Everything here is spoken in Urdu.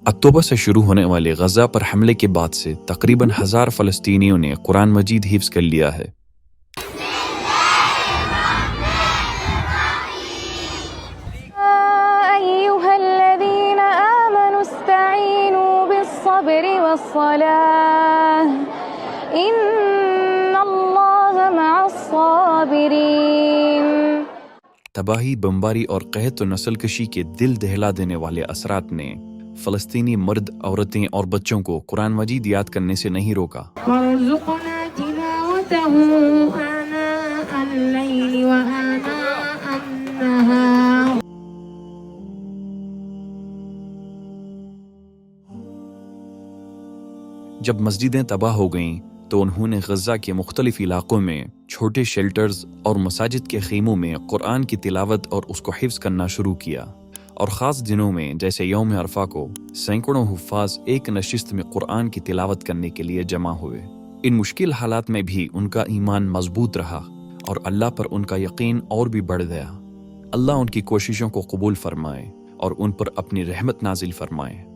اکتوبر سے شروع ہونے والے غزہ پر حملے کے بعد سے تقریباً 1000 فلسطینیوں نے قرآن مجید حفظ کر لیا ہے۔ أيها الذين آمنوا استعينوا بالصبر والصلاة إن الله مع الصابرين۔ تباہی، بمباری اور قحط و نسل کشی کے دل دہلا دینے والے اثرات نے فلسطینی مرد، عورتیں اور بچوں کو قرآن مجید یاد کرنے سے نہیں روکا۔ وارزقنا تلاوته آناء الليل وآناء النهار۔ جب مسجدیں تباہ ہو گئیں تو انہوں نے غزہ کے مختلف علاقوں میں چھوٹے شیلٹرز اور مساجد کے خیموں میں قرآن کی تلاوت اور اس کو حفظ کرنا شروع کیا، اور خاص دنوں میں جیسے یوم عرفہ کو سینکڑوں حفاظ ایک نشست میں قرآن کی تلاوت کرنے کے لیے جمع ہوئے۔ ان مشکل حالات میں بھی ان کا ایمان مضبوط رہا اور اللہ پر ان کا یقین اور بھی بڑھ گیا۔ اللہ ان کی کوششوں کو قبول فرمائے اور ان پر اپنی رحمت نازل فرمائے۔